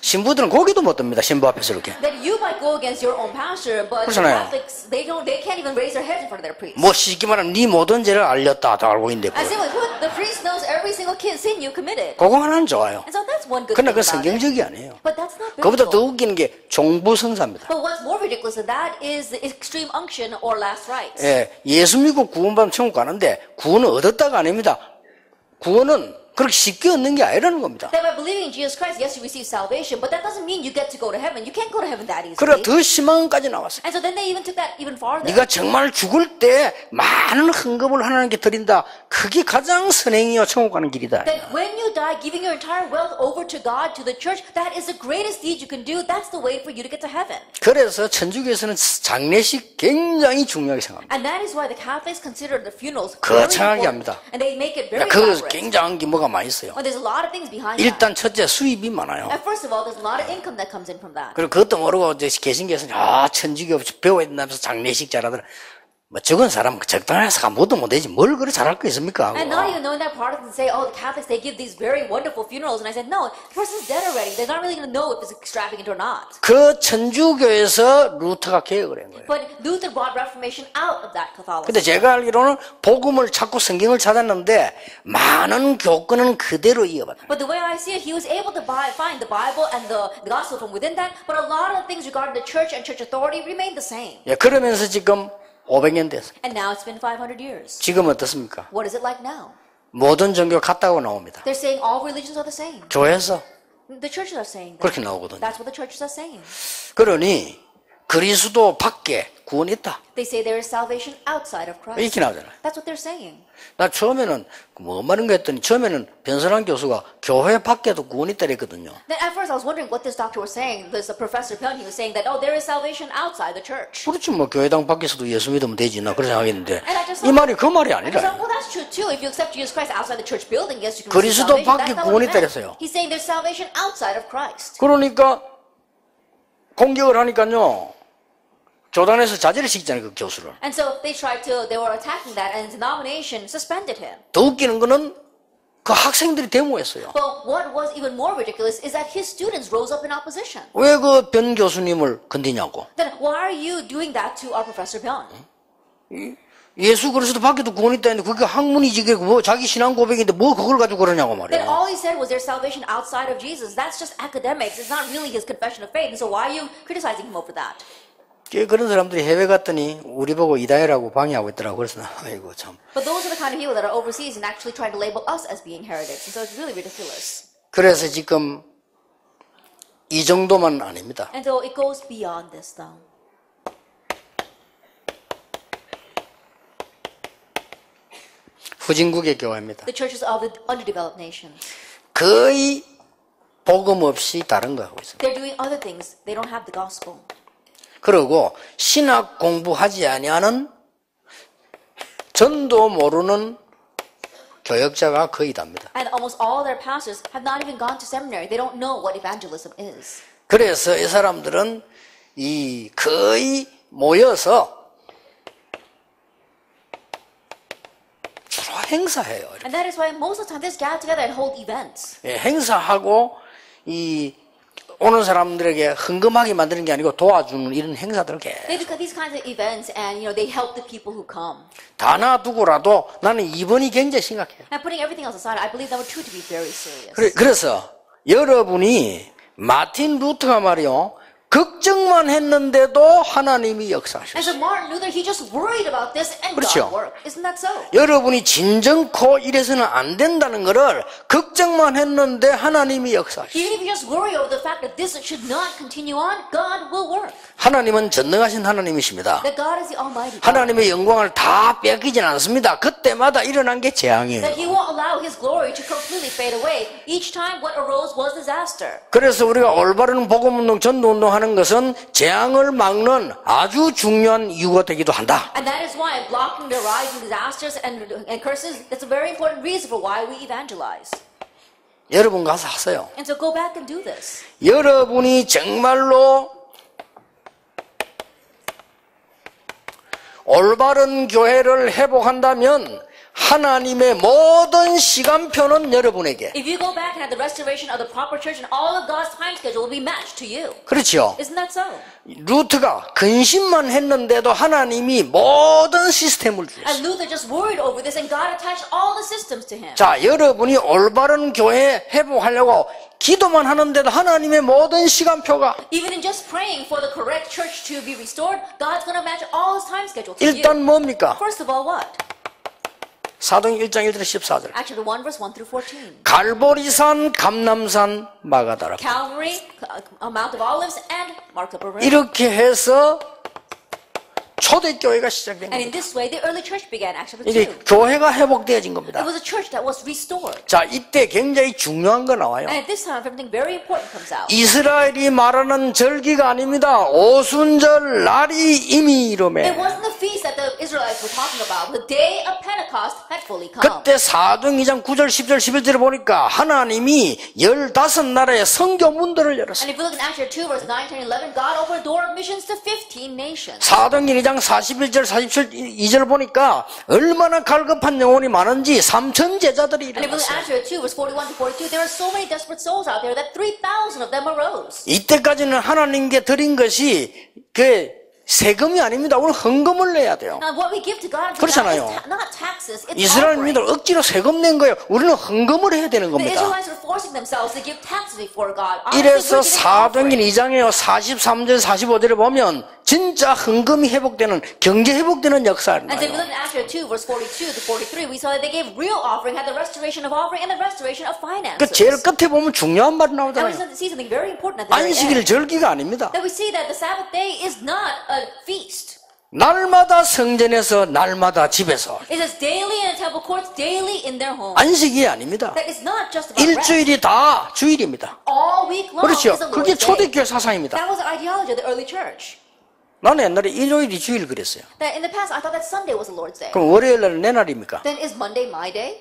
신부들은 고개도 못 듭니다. 신부 앞에서 이렇게. That you might go against your own pastor, but the 그렇잖아요. Catholics, they can't even raise their heads in front of their priest. 뭐 쉽게 말하면 네 모든 죄를 알렸다 다 알고 있는데 And simply put, the priest knows every single sin you committed. 그거 하나는 좋아요. And so that's one good 그러나 thing 그 about it. 성경적이 아니에요. But that's not 그보다 더 biblical. 웃기는 게 종부성사입니다. But what's more ridiculous than that is the extreme unction or last rites. 예, 예수 믿고 구원받으면 천국 가는데 구원은 얻었다가 아닙니다. 구원은 그렇게 쉽게 얻는 게 아니라는 겁니다. That by believing in Jesus Christ, yes, you receive salvation, but that doesn't mean you get to go to heaven. You can't go to heaven that easily. 그래 더 심한 것까지 나왔어요. And so then they even took that even farther. 네가 정말 죽을 때 많은 헌금을 하나님께 드린다. 그게 가장 선행이요 천국 가는 길이다. That when you die, giving your entire wealth over to God, to the church, that is the greatest deed you can do. That's the way for you to get to heaven. 그래서 천주교에서는 장례식 굉장히 중요하게 생각합니다. And that is why the Catholics consider the funerals very 거창하게 important. 합니다. And they make it very 그 elaborate. 굉장한 게 뭐가 많이 있어요. Well, there's a lot of things behind that. 일단 첫째 수입이 많아요. And first of all, there's a lot of income that comes in from that. 그리고 그것도 모르고 이제 개신교에서는 천주교 배워야 된다면서 장례식 잘하더라. 뭐 적은 사람 적당해서 아무것도 못하지 뭘 그래 잘할 거 있습니까? And not even knowing that part of it and say, oh, the Catholics, they give these very wonderful funerals. And I said, no, the person's dead already. They're not really going to know if it's extravagant or not. 그 천주교에서 루터가 개혁을 한 거예요. But Luther brought Reformation out of that Catholicism. 근데 제가 알기로는 복음을 찾고 성경을 찾았는데 많은 교권은 그대로 이어받아요. But the way I see it, he was able to find the Bible and the gospel from within that. But a lot of things regarding the church and church authority remained the same. 예, 그러면서 지금 500년 됐어요. And now it's been 500 years. 지금 어떻습니까? What is it like now? 모든 종교 같다고 나옵니다. They're saying all religions are the same. 교회에서 The churches are saying that. 그렇게 나오거든요. That's what the churches are saying. 그러니 그리스도 밖에 구원이 있다. They say there is salvation outside of Christ. 이렇게 나오잖아요. That's what they're saying. 나 처음에는 뭐 말인가 했더니 처음에는 변선한 교수가 교회 밖에도 구원이 있다 그랬거든요. Then at first I was wondering what this doctor was saying. There's a Professor Pyun, he was saying that, oh, there is salvation outside the church. 그렇지 뭐 교회당 밖에서도 예수 믿으면 되지 나 그렇게 생각했는데 And I just 이 말이 그 말이 So, 아니라 well, that's true too. If you accept Jesus Christ outside the church building, yes, you can 그리스도 receive salvation. 밖에 That's not 구원이 what he 있다 meant. 그랬어요. He's saying there's salvation outside of Christ. 그러니까 공격을 하니까요 교단에서 자제를 시키잖아요 그 교수를. And so they were attacking that, and the denomination suspended him. 더 웃기는 거는 그 학생들이 데모했어요. But what was even more ridiculous is that his students rose up in opposition. 왜 그 변 교수님을 건드냐고. Then why are you doing that to our Professor Pyun? 예수 그리스도 밖에도 구원이 있다 했는데 그게 학문이지 그게 뭐 자기 신앙 고백인데 뭐 그걸 가지고 그러냐고 Then 말이야. all he said was there's salvation outside of Jesus. That's just academics. It's not really his confession of faith. And so why are you criticizing him over that? 그런 사람들이 해외 갔더니 우리 보고 이다혜라고 방해하고 있더라고. 그래서 나 아이고 참. But those are the kind of people that are overseas and actually trying to label us as being heretics. And so it's really ridiculous. 그래서 지금 이 정도만 아닙니다. And so it goes beyond this though. 후진국의 교회입니다. The churches of the underdeveloped nations. 거의 복음 없이 다른 거 하고 있습니다. They're doing other things. They don't have the gospel. 그리고 신학 공부하지 아니하는 전도 모르는 교역자가 거의 답니다. And almost all their pastors have not even gone to seminary. They don't know what evangelism is. 그래서 이 사람들은 이 거의 모여서 주로 행사해요. And that is why most of the time they gather together and hold events. 예, 행사하고 이 오는 사람들에게 흥금하게 만드는 게 아니고 도와주는 이런 행사들을 They do these kinds of events and they help the people who come. 다 놔두고라도 나는 이번이 굉장히 심각해요. And putting everything else aside, I believe number two to be very serious. 그래서 여러분이 마틴 루터가 말이요 걱정만 했는데도 하나님이 And 역사하셨어요. so Martin Luther, he just worried about this and 그렇죠. God worked. Isn't that so? 여러분이 진정코 이래서는 안 된다는 것을 걱정만 했는데 하나님이 역사하셨어요. Even if you just worry over the fact that this should not continue on, God will work. 하나님은 전능하신 하나님이십니다. That God is the Almighty God. 하나님의 영광을 다 뺏기진 않습니다. 그때마다 일어난 게 재앙이에요. That He won't allow His glory to completely fade away. Each time what arose was disaster. 그래서 우리가 올바른 복음운동, 전도운동 하는 것은 재앙을 막는 아주 중요한 이유가 되기도 한다. And that is why blocking the rising disasters and curses, that's a very important reason for why we evangelize. 여러분 가서 하세요. And so go back and do this. 여러분이 정말로 올바른 교회를 회복한다면 하나님의 모든 시간표는 여러분에게. If you go back and have the restoration of the proper church and all of God's time schedule will be matched to you. 그렇죠. Isn't that so? 루트가 근심만 했는데도 하나님이 모든 시스템을 주셨어요. And Luther just worried over this and God attached all the systems to him. 자, 여러분이 올바른 교회 회복하려고 기도만 하는데도 하나님의 모든 시간표가 Even in just praying for the correct church to be restored, God's going to match all His time schedule to you. 일단 뭡니까? First of all, what? 사도행 1장 1절 14절. Acts 1 verse 1 through 14. 갈보리산, 감남산, 마가다라. Calvary, Mount of Olives, and Mark Upper Room. 이렇게 해서 초대교회가 시작된 And in 겁니다. this way, the early church began, Acts 이제 2. 교회가 회복되어진 It 겁니다. was a church that was restored. 자, 이때 굉장히 중요한 거 나와요. And at this time, something very important comes out. 이스라엘이 말하는 절기가 아닙니다. 오순절 날이 이미 It 이르매. wasn't the feast that the Israelites were talking about. The day of Pentecost had fully come. 그때 사도행 2장 9절 10절 11절을 보니까 하나님이 15나라의 선교 문들을 열었어요. And if you look in Acts 2 verse 9, 10, 11, God opened the door of missions to 15 nations. 사도행전 2장 41절 47절 보니까 얼마나 갈급한 영혼이 많은지 3천 제자들이 And if you look 일어났어요. at Acts 2 verse 41 to 42, there are so many desperate souls out there that 3,000 of them arose. 이때까지는 하나님께 드린 것이 그 세금이 아닙니다. 우리는 헌금을 내야 돼요. Now what we give to God 그렇잖아요. is not taxes, it's 이스라엘 offering. 민들 억지로 세금 낸 거예요. 우리는 헌금을 해야 되는 The 겁니다. Israelites were forcing themselves to give taxes before God. Honestly, 이래서 we're giving 사도행전 offering. 2장에 43절 45절에 보면 진짜 헌금이 회복되는, 경제 회복되는 역사를 And so if we 봐요. look at Acts 2, verse 42 to 43, we saw that they gave real offering, had the restoration of offering, and the restoration of 그 finances. 제일 끝에 보면 중요한 말이 And we 나오잖아요. see something very important at the very 안식일 end. 절기가 아닙니다. That we see that the Sabbath day is not a feast. 날마다 성전에서 날마다 집에서 It is daily in the temple courts, daily in their homes. 안식이 아닙니다. That is not just about rest. 일주일이 다 주일입니다. All week long 그렇죠. is the 그게 Lord's day. 초대교회 사상입니다. That was the ideology of the early church. 나는 옛날에 일요일이 주일 그랬어요. That in the past, I thought that Sunday was the Lord's day. 그럼 월요일 날은 내 날입니까? Then is Monday my day?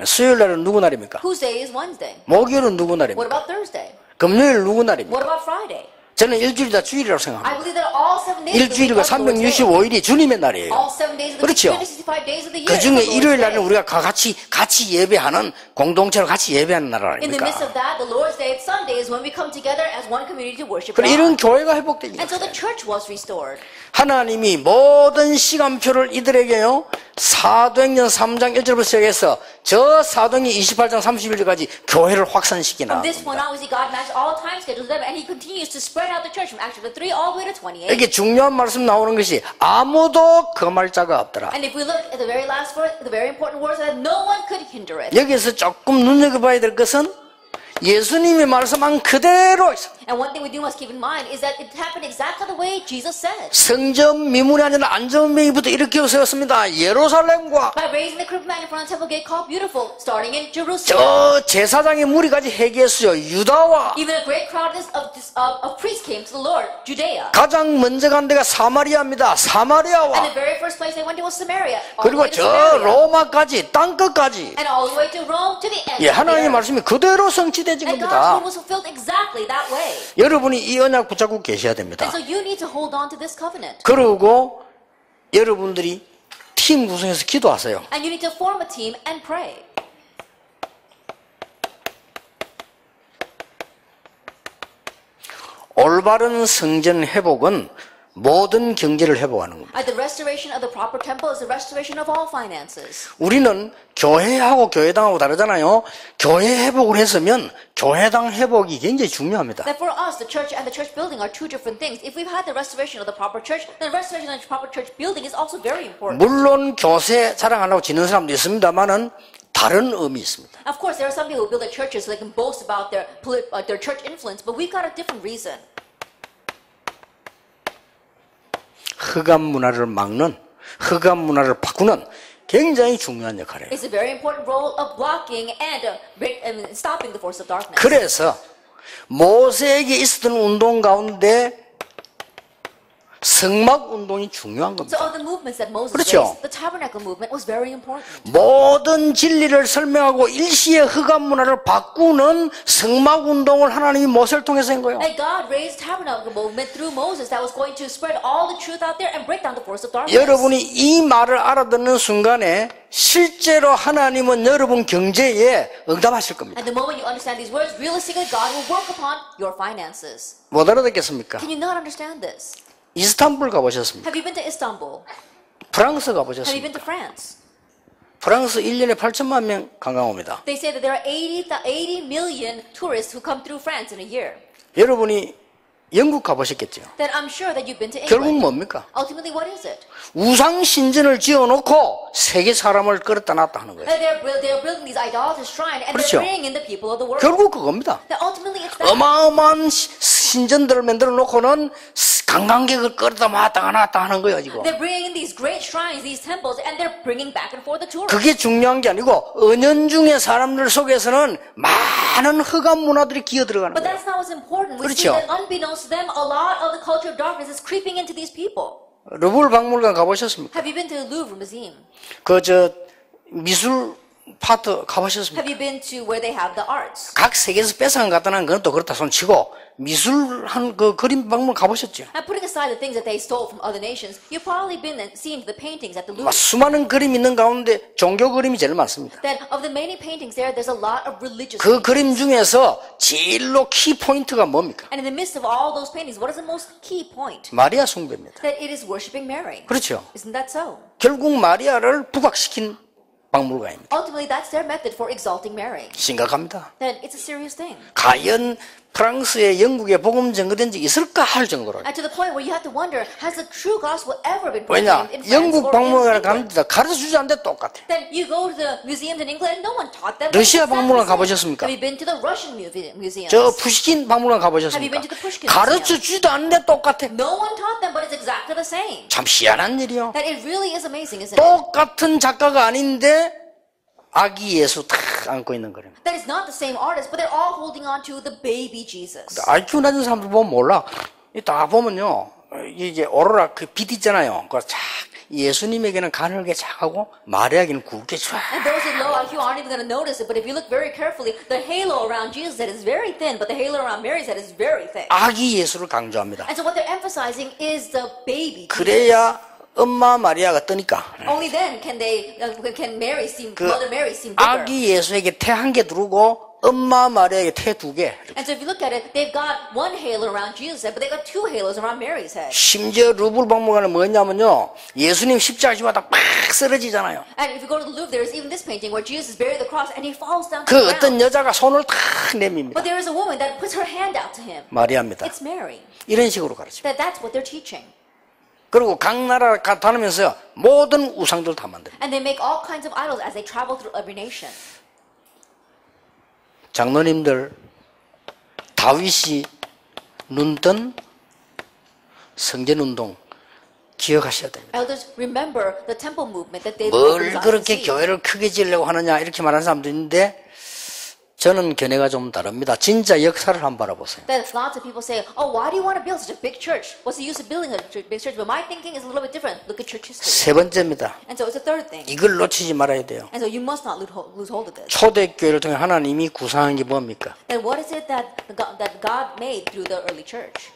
수요일 날은 누구 날입니까? Whose day is Wednesday? 목요일은 누구 What 날입니까? about Thursday? 금요일 누구 What 날입니까? about Friday? 저는 일주일이 다 주일이라고 생각합니다. I believe that all 7 days of the week 일주일과 are the Lord's day. 365일이 주님의 날이에요. All 7 days of the week, 그렇죠. 365 days of the year. 그 is 중에 the Lord's 일요일 day. 날은 우리가 같이 예배하는, 공동체로 같이 예배하는 날 In the midst 아닙니까? of that, the Lord's day, Sunday, is when we come together as one community to worship 그래 God. 이런 교회가 회복되죠. And so the church was restored. 하나님이 모든 시간표를 이들에게요, 사도행전 3장 1절부터 시작해서 저 사도행전 28장 31절까지 교회를 확산시키나. From this point on, we see God matched all time schedules of them, and He continues to spread out the church from Acts chapter 3 all the way to 28. 이게 중요한 말씀 나오는 것이 아무도 금할 자가 없더라. And if we look at the very last verse, the very important words, that no one could hinder it. 여기서 조금 눈여겨봐야 될 것은 예수님이 말씀한 그대로 있어. And one thing we do must keep in mind is that it happened exactly the way Jesus said. 성전 미문이 아니라 안전명이부터 이렇게 세웠습니다. 예루살렘과 By raising the crippled man in front of the temple gate called Beautiful, starting in Jerusalem. 저 제사장의 무리까지 회개했어요. 유다와 Even a great crowd of priests came to the Lord, Judea. 가장 먼저 간 데가 사마리아입니다. And 사마리아와 the very first place they went to was Samaria. All the 그리고 way to 저 Samaria. 로마까지 땅끝까지. And all the way to Rome, to the end. 예, of the 하나님의 earth. 말씀이 그대로 성취되진 And God's 겁니다. word was fulfilled exactly that way. 여러분이 이 언약 붙잡고 계셔야 됩니다. And so you need to hold on to this covenant. 그리고 여러분들이 팀 구성해서 기도하세요. And you need to form a team and pray. 올바른 성전 회복은 모든 경제를 회복하는 겁니다. The restoration of the proper temple is the restoration of all finances. 우리는 교회하고 교회당하고 다르잖아요. 교회 회복을 했으면 교회당 회복이 굉장히 중요합니다. That for us, the church and the church building are two different things. If we've had the restoration of the proper church, then the restoration of the proper church building is also very important. 물론 교세 자랑하려고 짓는 사람도 있습니다만은 다른 의미 있습니다. Of course, there are some people who build their churches so they can boast about their church influence, but we've got a different reason. 흑암 문화를 막는, 흑암 문화를 바꾸는 굉장히 중요한 역할이에요. It's a very important role of blocking and stopping the force of darkness. 그래서 모세에게 있었던 운동 가운데 성막 운동이 중요한 So 겁니다. of the movements that Moses 그렇죠. raised, the tabernacle movement was very important. 모든 진리를 설명하고 일시의 흑암 문화를 바꾸는 성막 운동을 하나님이 모세를 통해서 한 거예요. And God raised tabernacle movement through Moses that was going to spread all the truth out there and break down the force of darkness. 여러분이 이 말을 알아듣는 순간에 실제로 하나님은 여러분 경제에 응답하실 겁니다. And the moment you understand these words, realistically God will work upon your finances. 못 알아듣겠습니까? Can you not understand this? 이스탄불 가보셨습니까? Have you been to Istanbul? 프랑스 Have you 가보셨습니까? been to France? 프랑스 1년에 8천만 명 관광 옵니다. They say that there are 80 million tourists who come through France in a year. 여러분이 영국 가보셨겠죠? Then I'm sure that you've been to 결국 England. 뭡니까? Ultimately, what is it? 우상 신전을 지어놓고 세계 사람을 끌었다 놨다 하는 거예요. That they're building these idolatrous shrines and 그렇죠. they're bringing in the people of the world. 결국 그겁니다. That ultimately it's that. 어마어마한 신전들을 만들어 놓고는 관광객을 끌어다 놨다 놨다 하는 거예요 지금. They're bringing in these great shrines, these temples, and they're bringing back and forth the tourists. 그게 중요한 게 아니고 은연중에 사람들 속에서는 많은 흑암 문화들이 기어 들어가는 But 거예요. that's not what's important. We 그렇죠. see that unbeknownst to them, a lot of the culture of darkness is creeping into these people. 루브르 박물관 가보셨습니까? Have you been to the Louvre Museum? 그 저 미술 파트 가보셨습니까? Have you been to where they have the arts? 각 세계에서 뺏어간 갖다는 건 또 그렇다 손치고 미술한 그 그림 박물관 가보셨죠? And putting aside the things that they stole from other nations, you've probably been and seen the paintings at the 막 Louvre. 수많은 그림 있는 가운데 종교 그림이 제일 많습니다. That of the many paintings there's a lot of religious 그 paintings. 그림 중에서 제일로 키 포인트가 뭡니까? And in the midst of all those paintings, what is the most key point? 마리아 숭배입니다. That it is worshiping Mary. 그렇죠. Isn't that so? 결국 마리아를 부각시킨 박물관입니다. Ultimately, that's their method for exalting Mary. 심각합니다. Then it's a serious thing. 과연 프랑스에 영국에 복음 전거된 적이 있을까 할 정도로. And to the point where you have to wonder, has the true gospel ever been 왜냐? proclaimed in France 영국 or in 박물관을 England? 가는데 가르쳐주지 않는데 똑같아. Then you go to the museums in England and no one taught them. 러시아 It's exactly 박물관 the same. 가보셨습니까? Have you been to the Russian museums? 저 푸시킨 박물관 Have you 가보셨습니까? been to the Pushkin 가르쳐주지도 않는데 똑같아. No one taught them, but it's exactly the same. 참 희한한 일이요. That it really is amazing, isn't it? 똑같은 작가가 아닌데 아기 예수 탁 안고 있는 거예요. That is not the same artist, but they're all holding on to the baby Jesus. IQ 낮은 사람들 보면 몰라. 다 보면요. 이게 오로라 그 빛 있잖아요. 그거 쫙 예수님에게는 가늘게 작하고 마리아에게는 굵게 쫙. And those with low IQ aren't even going to notice it, but if you look very carefully, the halo around Jesus' head is very thin, but the halo around Mary's head is very thick. 아기 예수를 강조합니다. And so what they're emphasizing is the baby Jesus. 그래야 엄마 마리아가 뜨니까. Only then can Mary seem, 그 Mother Mary seem bigger. 아기 예수에게 태 한 개 두르고 엄마 마리아에게 태 두 개. And so if you look at it, they've got one halo around Jesus' head, but they've got two halos around Mary's head. 심지어 루브르 박물관은 뭐냐면요. 예수님 십자가 지마다 팍 쓰러지잖아요. And if you go to the Louvre, there is even this painting where Jesus is buried at the cross and he falls down to 그 the 어떤 ground. 여자가 손을 탁 내밉니다. But there is a woman that puts her hand out to him. 마리아입니다. It's Mary. 이런 식으로 가르칩니다. That's what they're teaching. 그리고 각 나라 다니면서 모든 우상들 다 만듭니다. And they make all kinds of idols as they travel through every nation. 장로님들, 다윗이 눈뜬 성전운동 기억하셔야 됩니다. Elders, remember the temple movement that they 뭘 designed to 그렇게 see. 교회를 크게 지으려고 하느냐 이렇게 말하는 사람도 있는데 저는 견해가 좀 다릅니다. 진짜 역사를 한번 바라보세요. That lots of people say, oh, why do you want to build such a big church? What's the use of building a big church? But my thinking is a little bit different. Look at church history. 세 번째입니다. And so it's a third thing. 이걸 놓치지 말아야 돼요. And so you must not lose hold of this. 초대교회를 통해 하나님이 구상한 게 뭡니까? Then what is it that God made through the early church?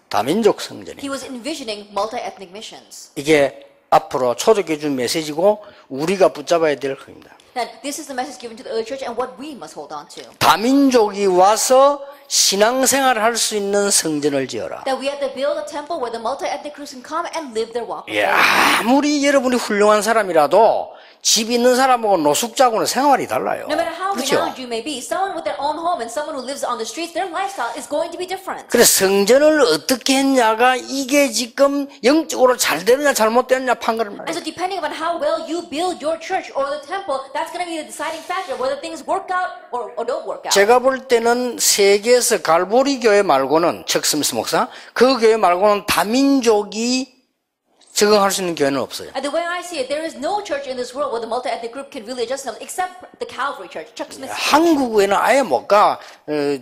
다민족 성전이. He was envisioning multi-ethnic missions. 이게 앞으로 초대교회 준 메시지고 우리가 붙잡아야 될 겁니다. That this is the message given to the early church and what we must hold on to. 다민족이 와서 신앙생활을 할 수 있는 성전을 지어라. That we have to build a temple where the multi-ethnic groups can come and live their walk with 예, God. 아무리 여러분이 훌륭한 사람이라도 집 있는 사람하고 노숙자하고는 생활이 달라요. No matter how 그렇죠? renowned you may be, someone with their own home and someone who lives on the streets, their lifestyle is going to be different. 그래서 성전을 어떻게 했냐가 이게 지금 영적으로 잘 되느냐 잘못되느냐 판가를 And 말해요. so depending on how well you build your church or the temple, that's going to be the deciding factor whether things work out or don't work out. 제가 볼 때는 세계에서 갈보리 교회 말고는 척 스미스 목사 그 교회 말고는 다민족이 적응할 수 있는 교회는 없어요. And the way I see it, there is no church in this world where the multi-ethnic group can really adjust themselves except the Calvary Church, Chuck Smith's church. 한국에는 아예 못 가.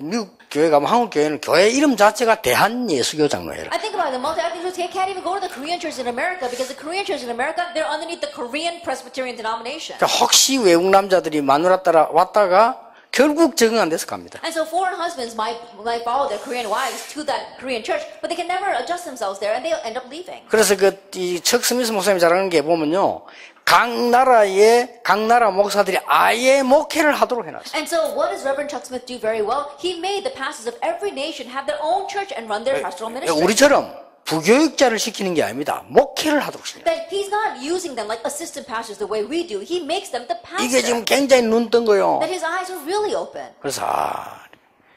미국 교회 가면 한국 교회는 교회 이름 자체가 대한예수교 장로회라. I think about it, the multi-ethnic groups, they can't even go to the Korean church in America because the Korean church in America, they're underneath the Korean Presbyterian denomination. 그러니까 혹시 외국 남자들이 마누라 따라 왔다가 결국 적응 안 돼서 갑니다. And so foreign husbands might follow their Korean wives to that Korean church, but they can never adjust themselves there and they'll end up leaving. 그래서 척 스미스 목사님이 잘하는 게 보면요. 각 나라 목사들이 아예 목회를 하도록 해놨어요. And so what does Reverend Chuck Smith do very well? He made the pastors of every nation have their own church and run their pastoral ministry. 우리처럼 부교육자를 시키는 게 아닙니다. 목회를 하도록 시켜요. That he's not using them like assistant pastors the way we do. He makes them the 이게 지금 pastor. 굉장히 눈 뜬 거예요. That his eyes are really open. 그래서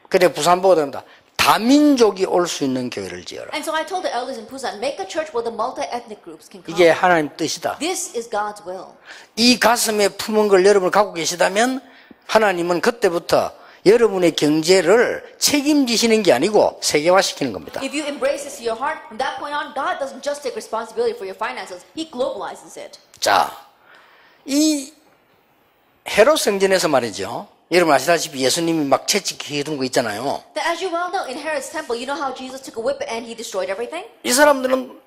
그래 부산 보고 됩니다. 다민족이 올 수 있는 교회를 지어라. And so I told the elders in Busan, make a church where the multi-ethnic groups can come. 이게 하나님 뜻이다. This is God's will. 이 가슴에 품은 걸 여러분 갖고 계시다면 하나님은 그때부터 여러분의 경제를 책임지시는 게 아니고 세계화시키는 겁니다. If you embrace this to your heart, from that point on, God doesn't just take responsibility for your finances. He globalizes it. 자, 이 헤롯 성전에서 말이죠. 여러분 아시다시피 예수님이 막 채찍해둔 거 있잖아요. That as you well know, in Herod's temple, you know how Jesus took a whip and he destroyed everything? 이 사람들은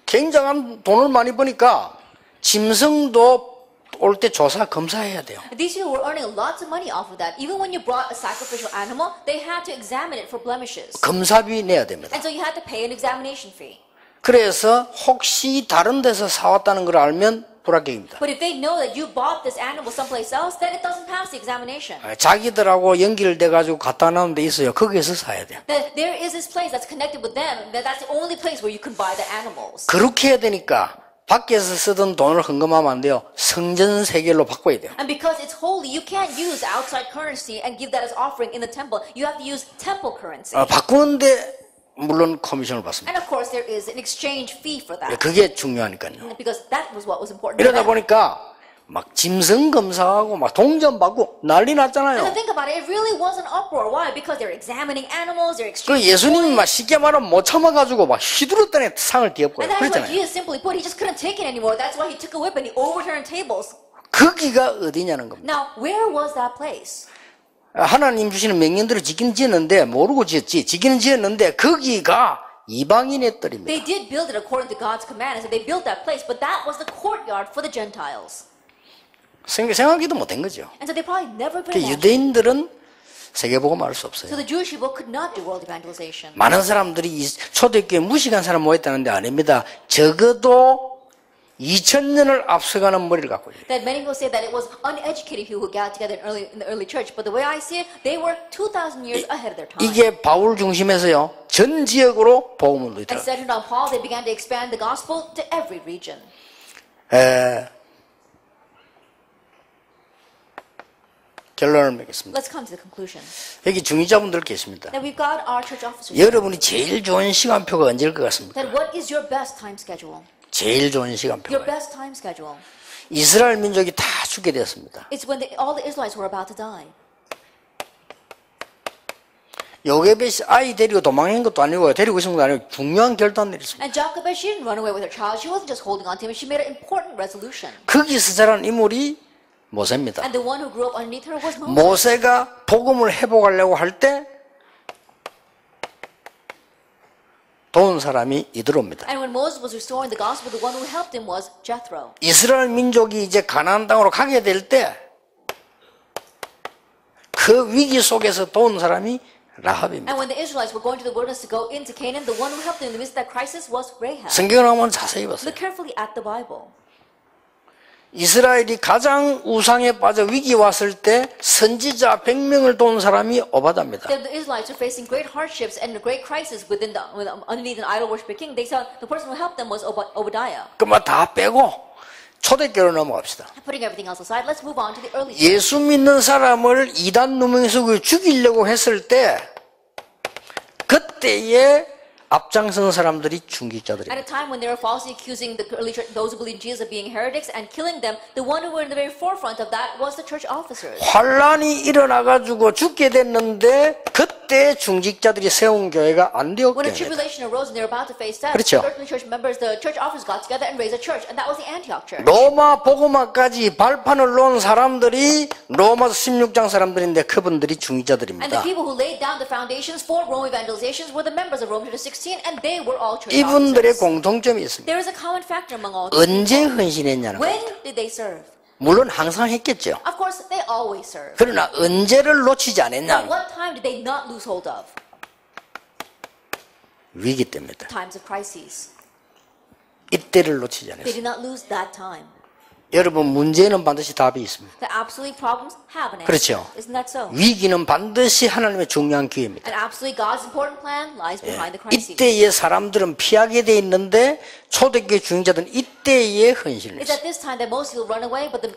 굉장한 돈을 많이 버니까 짐승도 올 때 조사 검사해야 돼요. These people were earning lots of money off of that. Even when you brought a sacrificial animal, they had to examine it for blemishes. 검사비 내야 됩니다. And so you had to pay an examination fee. 그래서 혹시 다른 데서 사왔다는 걸 알면 불합격입니다. But if they know that you bought this animal someplace else, then it doesn't pass the examination. 자기들하고 연결돼가지고 갖다 놓은 데 있어요. 거기에서 사야 돼요. That there is this place that's connected with them, that that's the only place where you can buy the animals. 그렇게 해야 되니까 밖에서 쓰던 돈을 헌금하면 안 돼요. 성전 세겔로 바꿔야 돼요. And because it's holy, you can't use outside currency and give that as offering in the temple. You have to use temple currency. 바꾸는데 물론 커미션을 받습니다. And of course, there is an exchange fee for that. 그게 중요하니까요. Because that was what was important. 이러다 to them. 보니까 막 짐승 검사하고 막 동전 받고 난리 And 났잖아요. to think about it, it really was an uproar. Why? Because they're examining animals, they're 그 exchanging. 예수님이 막 쉽게 말하면 못 참아가지고 막 휘두르더니 상을 뒤엎고 And that's why 그랬잖아요. Jesus simply put, he just couldn't take it anymore. That's why he took a whip and he overturned tables. 거기가 어디냐는 겁니다. Now, where was that place? 하나님 주시는 명령대로 지키는 지었는데 모르고 지었지. 지키는 지었는데 거기가 이방인의 뜰입니다. They did build it according to God's command, and so they built that place, but that was the courtyard for the Gentiles. 생각하기도 못한 거죠. And so they probably never 그 could imagine. 유대인들은 세계복음 알 수 So 없어요. the Jewish people could not do world evangelization. 많은 사람들이 초대교회 무식한 사람 모였다는데 아닙니다. 적어도 2000년을 앞서가는 머리를 갖고 있어요. That many people say that it was uneducated people who got together in the early church, but the way I see it, they were 2,000 years ahead of their time. 이게 바울 중심에서요. 전 지역으로 복음을 And 누리더라고요. centered on Paul, they began to expand the gospel to every region. 결론을 맺겠습니다. Let's come to the conclusion. 여기 중위자분들 계십니다. That we've got our church officers. 여러분이 제일 좋은 시간표가 언제일 것 같습니까? That what is your best time schedule? 제일 좋은 Your 시간표가 best time schedule. 이스라엘 민족이 다 죽게 되었습니다. It's when all the Israelites were about to die. 요게벳이 아이 데리고 도망한 것도 아니고 데리고 있은 것도 아니고 중요한 결단 내렸습니다. And Jochebed, she didn't run away with her child. She wasn't just holding on to him. She made an important resolution. 거기서 자란 인물이 모세입니다. And the one who grew up underneath her was Moses. 모세가 복음을 회복하려고 할 때 도운 사람이 이드로입니다. And when Moses was restoring the gospel, the one who helped him was Jethro. 이스라엘 민족이 이제 가나안 땅으로 가게 될 때 그 위기 속에서 도운 사람이 라합입니다. And when the Israelites were going to the wilderness to go into Canaan, the one who helped them in the midst of that crisis was Rahab. 성경을 한번 자세히 보세요. Look carefully at the Bible. 이스라엘이 가장 우상에 빠져 위기 왔을 때 선지자 100명을 도운 사람이 오바다입니다. The Israelites were facing great hardships and a great crisis underneath an idol worshiper king. They saw the person who helped them was Obadiah. 그만 다 빼고 초대교로 넘어갑시다. Putting everything else aside, let's move on to the early church. 예수 믿는 사람을 이단 누명에 속여 죽이려고 했을 때 그때에 앞장선 사람들이 At 중직자들입니다. a time when they were falsely accusing the early church, those who believed Jesus of being heretics and killing them, the one who were in the very forefront of that was the church officers. 환란이 일어나가지고 죽게 됐는데 그때 중직자들이 세운 교회가 안 When 되었게 a 됩니다. tribulation arose and they were about to face death, 그렇죠. the early church members, the church officers got together and raised a church, and that was the Antioch church. 로마 복음화까지 발판을 놓은 사람들이 로마서 16장 사람들인데 그분들이 And the 중직자들입니다. people who laid down the foundations for Rome evangelizations were the members of Rome chapter 16, and they were all church 이분들의 officers. 공통점이 있습니다. There is a common factor among all these 언제 people. 헌신했냐는 거예요. When did they serve? 물론 항상 했겠죠. Of course, they always serve. 그러나 언제를 놓치지 But 않았냐? what time did they not lose hold of? 위기 때입니다. Times of crises. 이때를 놓치지 They 않았어요. did not lose that time. 여러분 문제는 반드시 답이 있습니다. The absolute problems have an answer. 그렇죠. Isn't that so? 위기는 반드시 하나님의 중요한 기회입니다. And absolutely God's important plan lies behind the crises. 이때의 사람들은 피하게 돼 있는데 초대교회 중직자들은 이때에 헌신을 It's 했어요. at this time that most people run away, but the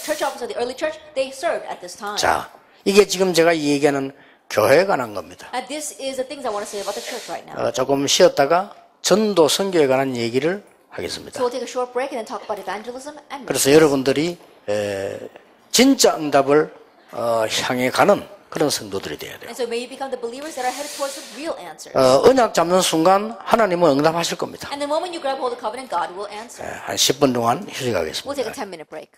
church officers of the early church, they served at this time. 자, 이게 지금 제가 이 얘기하는 교회에 관한 겁니다. And this is the things I want to say about the church right now. 조금 쉬었다가 전도 선교에 관한 얘기를 하겠습니다. So we'll take a short break and then talk about evangelism and 그래서 여러분들이 진짜 응답을 향해 가는 그런 성도들이 돼야 돼요. And so may you become the believers that are headed towards the real answers. 언약 잡는 순간 하나님은 응답하실 겁니다. And the moment you grab hold of the covenant, God will answer. 한 10분 동안 휴식하겠습니다. We'll take a 10-minute break.